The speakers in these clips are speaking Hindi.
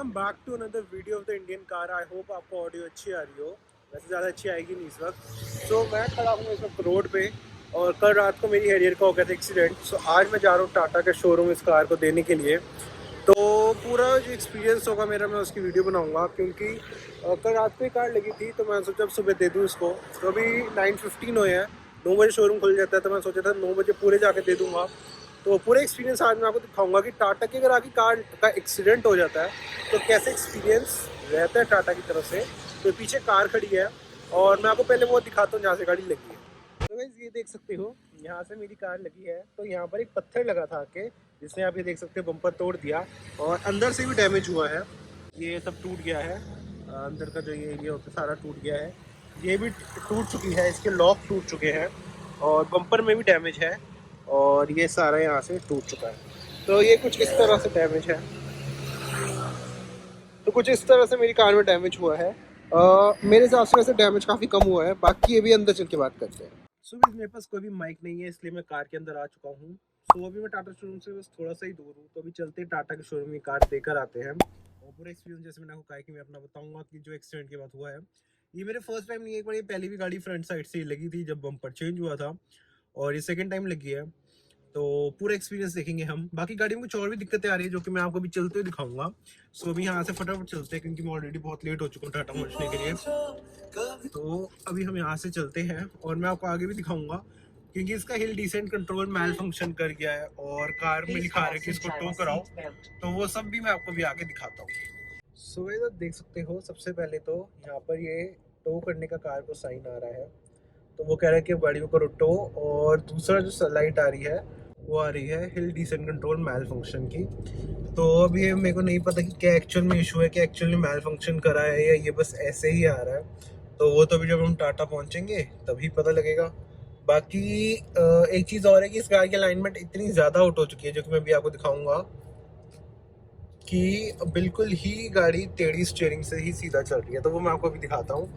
Welcome back to another video of the Indian car. I hope आपको ऑडियो अच्छी आ रही हो। वैसे ज़्यादा अच्छी आएगी नहीं इस वक्त। सो मैं खड़ा हूँ इस वक्त रोड पे और कल रात को मेरी हैरियर का हो गया था एक्सीडेंट। सो आज मैं जा रहा हूँ टाटा के शोरूम इस कार को देने के लिए। तो पूरा जो एक्सपीरियंस होगा मेरा मैं उसकी वीडियो बनाऊँगा, क्योंकि कल रात को ही कार लगी थी तो मैं सोचा अब सुबह दे दूँ इसको। तो अभी 9:15 हुए हैं, 9 बजे शोरूम खुल जाता है, तो मैं सोचा था 9 बजे पूरे जाके दे दूँगा। तो पूरे एक्सपीरियंस आज मैं आपको दिखाऊंगा कि टाटा की अगर आपकी कार का एक्सीडेंट हो जाता है तो कैसे एक्सपीरियंस रहता है टाटा की तरफ से। तो पीछे कार खड़ी है और मैं आपको पहले वो दिखाता हूँ जहाँ से गाड़ी लगी है। तो गाइस ये देख सकते हो, यहाँ से मेरी कार लगी है तो यहाँ पर एक पत्थर लगा था आके, जिसने आप ये देख सकते हो बम्पर तोड़ दिया और अंदर से भी डैमेज हुआ है। ये सब टूट गया है, अंदर का जो ये एरिया होता है सारा टूट गया है। ये भी टूट चुकी है, इसके लॉक टूट चुके हैं और बम्पर में भी डैमेज है और ये सारा यहाँ से टूट चुका है। तो ये कुछ इस तरह से डैमेज है, तो कुछ इस तरह से मेरी कार में डैमेज हुआ है। मेरे हिसाब से वैसे डैमेज काफ़ी कम हुआ है, बाकी ये भी अंदर चल के बात करते हैं। सो मेरे पास कोई भी माइक नहीं है, इसलिए मैं कार के अंदर आ चुका हूँ। सो अभी मैं टाटा शोरूम से बस थोड़ा सा ही दूर हूँ, तो अभी चलते टाटा के शोरूम में कार देकर आते हैं और पूरा एक्सपीरियंस जैसे मैंने आपको कहा कि मैं अपना बताऊंगा कि जो एक्सीडेंट के बाद हुआ है। ये मेरे फर्स्ट टाइम नहीं है, एक बार ये पहले भी गाड़ी फ्रंट साइड से ही लगी थी जब बम्पर चेंज हुआ था, और ये सेकेंड टाइम लगी है। तो पूरा एक्सपीरियंस देखेंगे हम। बाकी गाड़ी में कुछ और भी दिक्कतें आ रही है जो कि मैं आपको अभी चलते हुए दिखाऊंगा। सो अभी यहाँ से फटाफट चलते हैं क्योंकि मैं ऑलरेडी बहुत लेट हो चुका हूँ टाटा पहुँचने के लिए। तो अभी हम यहाँ से चलते हैं और मैं आपको आगे भी दिखाऊंगा, क्योंकि इसका हिल डिसेंट कंट्रोल मैल फंक्शन कर गया है और कार में लिखा है कि इसको टो कराओ, तो वो सब भी मैं आपको भी आगे दिखाता हूँ। सो ये देख सकते हो, सबसे पहले तो यहाँ पर ये टो करने का कार को साइन आ रहा है, तो वो कह रहा है कि गाड़ी को करो टो। और दूसरा जो लाइट आ रही है वो आ रही है हिल डिसेंट कंट्रोल मैल फंक्शन की। तो अभी ये मेरे को नहीं पता कि क्या एक्चुअल में इशू है, कि एक्चुअल में मैल फंक्शन करा है या ये बस ऐसे ही आ रहा है। तो वो तो अभी जब हम टाटा पहुंचेंगे तभी पता लगेगा। बाकी एक चीज़ और है कि इस कार की अलाइनमेंट इतनी ज़्यादा आउट हो चुकी है, जो कि मैं अभी आपको दिखाऊंगा, कि बिल्कुल ही गाड़ी टेढ़ी स्टीयरिंग से ही सीधा चल रही है। तो वो मैं आपको अभी दिखाता हूँ।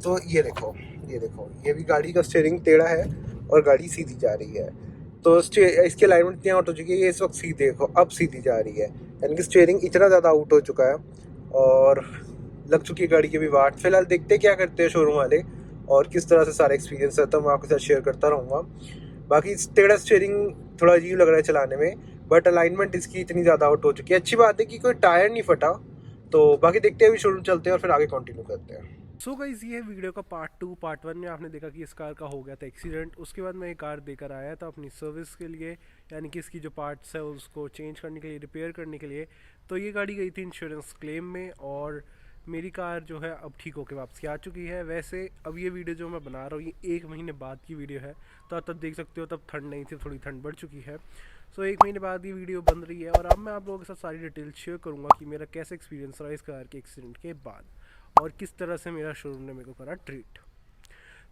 तो ये देखो, ये देखो, ये भी गाड़ी का स्टीयरिंग टेढ़ा है और गाड़ी सीधी जा रही है। तो इसकी अलाइनमेंट इतनी आउट हो चुकी है, ये इस वक्त सीधे देखो अब सीधी जा रही है, यानी कि स्टीयरिंग इतना ज़्यादा आउट हो चुका है और लग चुकी है गाड़ी की भी वाट। फिलहाल देखते क्या करते हैं शोरूम वाले और किस तरह से सारा एक्सपीरियंस रहता है, मैं आपके साथ शेयर करता रहूँगा। बाकी टेढ़ा स्टीयरिंग थोड़ा अजीब लग रहा है चलाने में, बट अलाइनमेंट इसकी इतनी ज़्यादा आउट हो चुकी है। अच्छी बात है कि कोई टायर नहीं फटा। तो बाकी देखते हैं, अभी शोरूम चलते हैं और फिर आगे कंटिन्यू करते हैं। सो गाइस, ये है वीडियो का पार्ट 2। पार्ट 1 में आपने देखा कि इस कार का हो गया था एक्सीडेंट। उसके बाद मैं ये कार देकर आया था अपनी सर्विस के लिए, यानी कि इसकी जो पार्ट्स है उसको चेंज करने के लिए, रिपेयर करने के लिए। तो ये गाड़ी गई थी इंश्योरेंस क्लेम में और मेरी कार जो है अब ठीक होकर वापसी आ चुकी है। वैसे अब ये वीडियो जो मैं बना रहा हूँ ये 1 महीने बाद की वीडियो है, तो आप तब देख सकते हो तब ठंड नहीं थी, थोड़ी ठंड बढ़ चुकी है। सो 1 महीने बाद ये वीडियो बन रही है और अब मैं आप लोगों के साथ सारी डिटेल शेयर करूँगा कि मेरा कैसा एक्सपीरियंस रहा इस कार के एक्सीडेंट के बाद और किस तरह से मेरा शोरूम ने मेरे को करा ट्रीट।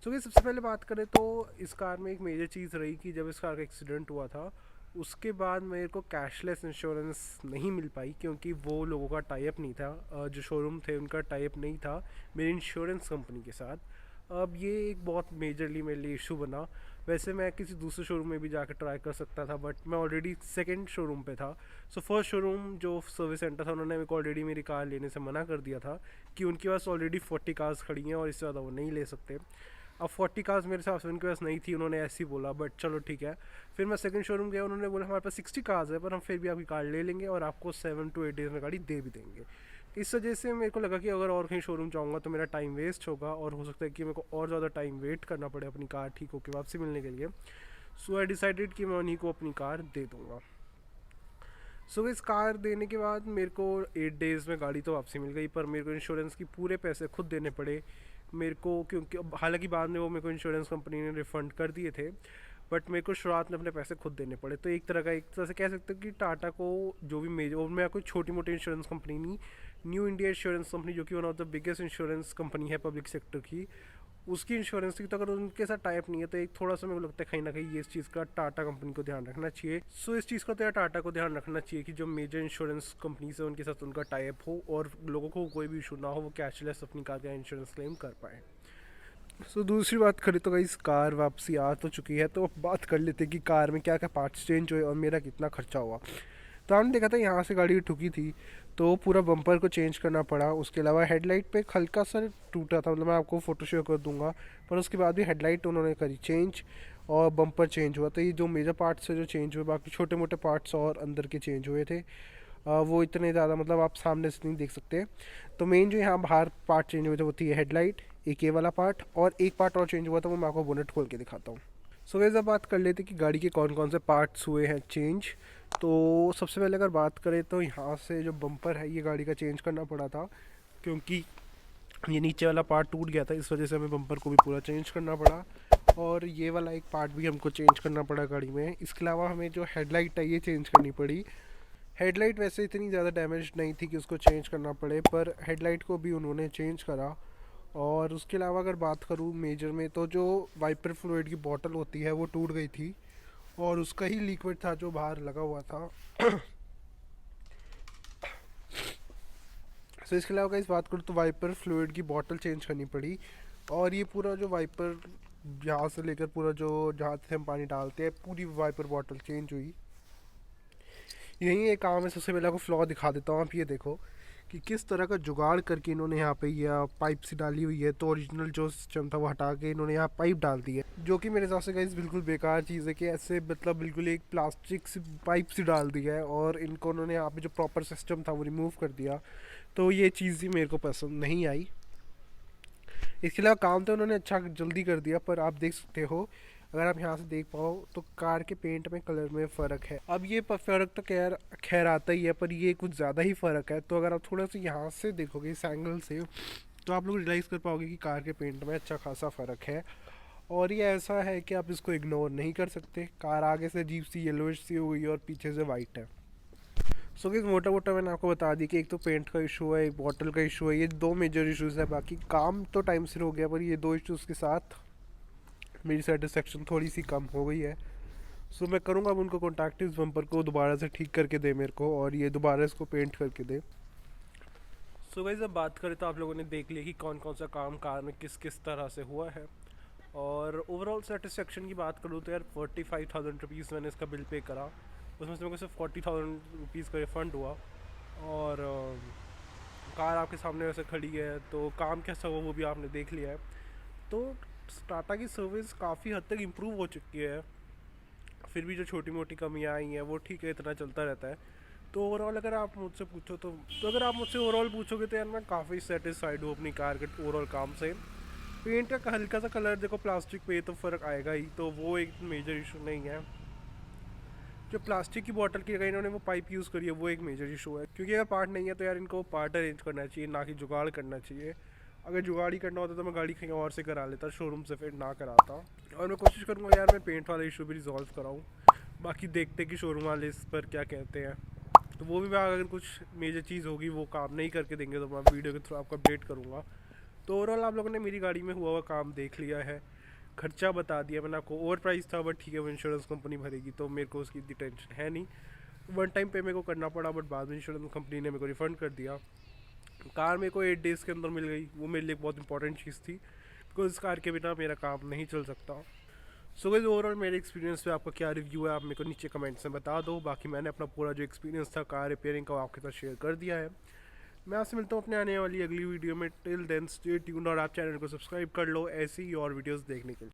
सो कि सबसे पहले बात करें तो इस कार में एक मेजर चीज़ रही कि जब इस कार का एक्सीडेंट हुआ था उसके बाद मेरे को कैशलेस इंश्योरेंस नहीं मिल पाई, क्योंकि वो लोगों का टाई अप नहीं था, जो शोरूम थे उनका टाई अप नहीं था मेरी इंश्योरेंस कंपनी के साथ। अब ये एक बहुत मेजरली मेरे लिए इशू बना। वैसे मैं किसी दूसरे शोरूम में भी जाकर ट्राई कर सकता था, बट मैं ऑलरेडी सेकंड शोरूम पे था। सो फर्स्ट शोरूम जो सर्विस सेंटर था उन्होंने मेरे को ऑलरेडी मेरी कार लेने से मना कर दिया था कि उनके पास ऑलरेडी 40 कार्स खड़ी हैं और इससे ज़्यादा वो नहीं ले सकते। अब 40 कार्स मेरे हिसाब से उनके पास नहीं थी, उन्होंने ऐसे ही बोला, बट चलो ठीक है। फिर मैं सेकंड शोरूम गया, उन्होंने बोला हमारे पास 60 कार्स है पर हम फिर भी आपकी कार ले लेंगे और आपको 7 to 8 डेज़ में गाड़ी दे भी देंगे। इस वजह से मेरे को लगा कि अगर और कहीं शोरूम जाऊँगा तो मेरा टाइम वेस्ट होगा और हो सकता है कि मेरे को और ज़्यादा टाइम वेट करना पड़े अपनी कार ठीक होकर वापसी मिलने के लिए। सो आई डिसाइडेड कि मैं उन्हीं को अपनी कार दे दूँगा। सो इस कार देने के बाद मेरे को 8 डेज़ में गाड़ी तो वापसी मिल गई, पर मेरे को इंश्योरेंस की पूरे पैसे खुद देने पड़े मेरे को, क्योंकि हालांकि बाद में वो मेरे को इंश्योरेंस कंपनी ने रिफ़ंड कर दिए थे, बट मेरे को शुरुआत में अपने पैसे खुद देने पड़े। तो एक तरह से कह सकते हो कि टाटा को जो भी मेजर, और मैं कोई छोटी मोटी इंश्योरेंस कंपनी नहीं, न्यू इंडिया इंश्योरेंस कंपनी जो कि one of the biggest insurance company है पब्लिक सेक्टर की, उसकी इंश्योरेंस की, तो अगर उनके साथ टाइप नहीं है तो एक थोड़ा सा मेरे को लगता है कहीं ना कहीं ये इस चीज़ का टाटा कंपनी को ध्यान रखना चाहिए। सो इस चीज़ का तो यार टाटा को ध्यान रखना चाहिए कि जो मेजर इंश्योरेंस कंपनीज है उनके साथ उनका टाइप हो और लोगों को कोई भी इशू ना हो, वो कैशलेस अपनी कार का इंश्योरेंस क्लेम कर पाए। सो दूसरी बात करें तो इस कार वापसी आ तो चुकी है, तो बात कर लेते हैं कि कार में क्या क्या पार्ट्स चेंज हुए और मेरा कितना खर्चा हुआ। तो हमने देखा था यहाँ से गाड़ी ठुकी थी तो पूरा बम्पर को चेंज करना पड़ा। उसके अलावा हेडलाइट पे एक हल्का सा टूटा था, मतलब मैं आपको फ़ोटो शेयर कर दूंगा, पर उसके बाद भी हेडलाइट उन्होंने करी चेंज और बम्पर चेंज हुआ। तो ये जो मेजर पार्ट्स है जो चेंज हुए, बाकी छोटे मोटे पार्ट्स और अंदर के चेंज हुए थे। वो इतने ज़्यादा मतलब आप सामने से नहीं देख सकते। तो मेन जो यहाँ बाहर पार्ट चेंज हुए थे वो थी हेडलाइट, एक ये वाला पार्ट, और एक पार्ट और चेंज हुआ था, वो मैं आपको बोनेट खोल के दिखाता हूँ। सो वैसे बात कर लेते कि गाड़ी के कौन कौन से पार्ट्स हुए हैं चेंज। तो सबसे पहले अगर बात करें तो यहाँ से जो बम्पर है ये गाड़ी का चेंज करना पड़ा था, क्योंकि ये नीचे वाला पार्ट टूट गया था, इस वजह से हमें बम्पर को भी पूरा चेंज करना पड़ा। और ये वाला एक पार्ट भी हमको चेंज करना पड़ा गाड़ी में। इसके अलावा हमें जो हेडलाइट है ये चेंज करनी पड़ी। हेडलाइट वैसे इतनी ज़्यादा डैमेज नहीं थी कि उसको चेंज करना पड़े, पर हेडलाइट को भी उन्होंने चेंज करा। और उसके अलावा अगर बात करूँ मेजर में, तो जो वाइपर फ्लूइड की बॉटल होती है वो टूट गई थी, और उसका ही लिक्विड था जो बाहर लगा हुआ था। सो इसके अलावा इस बात करूँ तो वाइपर फ्लूइड की बॉटल चेंज करनी पड़ी। और ये पूरा जो वाइपर यहाँ से लेकर पूरा जो जहाँ से हम पानी डालते हैं, पूरी वाइपर बॉटल चेंज हुई। यही एक काम है। सबसे पहले आपको फ्लॉ दिखा देता हूँ। आप ये देखो कि किस तरह का जुगाड़ करके इन्होंने यहाँ पे यह पाइप सी डाली हुई है। तो ओरिजिनल जो सिस्टम था वो हटा के इन्होंने यहाँ पाइप डाल दी है, जो कि मेरे हिसाब से गाइस बिल्कुल बेकार चीज़ है कि ऐसे मतलब बिल्कुल एक प्लास्टिक सी पाइप सी डाल दी है, और इनको उन्होंने यहाँ पे जो प्रॉपर सिस्टम था वो रिमूव कर दिया। तो ये चीज़ ही मेरे को पसंद नहीं आई। इसके अलावा काम तो उन्होंने अच्छा जल्दी कर दिया, पर आप देख सकते हो, अगर आप यहाँ से देख पाओ तो कार के पेंट में कलर में फ़र्क है। अब ये फ़र्क तो खैर आता ही है, पर ये कुछ ज़्यादा ही फ़र्क है। तो अगर आप थोड़ा सा यहाँ से देखोगे इस एंगल से, तो आप लोग रियलाइज़ कर पाओगे कि कार के पेंट में अच्छा खासा फ़र्क है। और ये ऐसा है कि आप इसको इग्नोर नहीं कर सकते। कार आगे से अजीब सी येलोइश सी हो गई और पीछे से वाइट है। सो कि मोटा मोटा मैंने आपको बता दी कि एक तो पेंट का इशू है, एक बॉटल का इशू है, ये दो मेजर इश्यूज़ है। बाकी काम तो टाइम से हो गया, पर ये दो इश्यूज़ के साथ मेरी सेटिस्फेक्शन थोड़ी सी कम हो गई है। सो मैं करूँगा अब उनको कॉन्टैक्ट इस बम्पर को दोबारा से ठीक करके दे मेरे को, और ये दोबारा इसको पेंट करके दे। सो गाइस अब बात करें तो आप लोगों ने देख लिया कि कौन कौन सा काम कार में किस किस तरह से हुआ है। और ओवरऑल सेटिस्फेक्शन की बात करूँ तो यार 45,000 रुपीज़ मैंने इसका बिल पे करा, उसमें से मेरे को सिर्फ 40,000 रुपीज़ का रिफ़ंड हुआ। और कार आपके सामने वैसे खड़ी है, तो काम कैसा हुआ वो भी आपने देख लिया है। तो टाटा की सर्विस काफ़ी हद तक इम्प्रूव हो चुकी है। फिर भी जो छोटी मोटी कमियाँ आई हैं वो ठीक है, इतना चलता रहता है। तो ओवरऑल अगर आप मुझसे पूछो तो अगर आप मुझसे ओवरऑल पूछोगे तो यार मैं काफ़ी सेटिस्फाइड हूँ अपनी कार के ओवरऑल काम से। पेंट का हल्का सा कलर देखो प्लास्टिक पे, तो फ़र्क आएगा ही, तो वो एक मेजर इशू नहीं है। जो प्लास्टिक की बोतल की जगह इन्होंने वो पाइप यूज़ करी है वो एक मेजर इशू है, क्योंकि अगर पार्ट नहीं है तो यार इनको पार्ट अरेंज करना चाहिए, ना कि जुगाड़ करना चाहिए। अगर जुगाड़ ही करना होता तो मैं गाड़ी कहीं और से करा लेता, शोरूम से फिर ना कराता। और मैं कोशिश करूँगा यार मैं पेंट वाला इशू भी रिजॉल्व कराऊँ। बाकी देखते कि शोरूम वाले इस पर क्या कहते हैं। तो वो भी मैं अगर कुछ मेजर चीज़ होगी वो काम नहीं करके देंगे तो मैं वीडियो के थ्रू आपको अपडेट करूँगा। तो ओवरऑल आप लोगों ने मेरी गाड़ी में हुआ काम देख लिया है, खर्चा बता दिया मैंने आपको। ओवर प्राइस था बट ठीक है, वो इंश्योरेंस कंपनी भरेगी तो मेरे को उसकी इतनी टेंशन है नहीं। वन टाइम पे मेरे को करना पड़ा, बट बाद में इंश्योरेंस कंपनी ने मेरे को रिफ़ंड कर दिया। कार मेरे को 8 डेज़ के अंदर मिल गई, वो मेरे लिए बहुत इंपॉर्टेंट चीज़ थी, बिकॉज इस कार के बिना मेरा काम नहीं चल सकता। सो गाइस ओवरऑल मेरे एक्सपीरियंस पे आपका क्या रिव्यू है आप मेरे को नीचे कमेंट्स में बता दो। बाकी मैंने अपना पूरा जो एक्सपीरियंस था कार रिपेयरिंग का आपके साथ शेयर कर दिया है। मैं आपसे मिलता हूँ अपने आने वाली अगली वीडियो में। टिल देन स्टे ट्यून्ड, और आप चैनल को सब्सक्राइब कर लो ऐसी ही और वीडियोस देखने के लिए।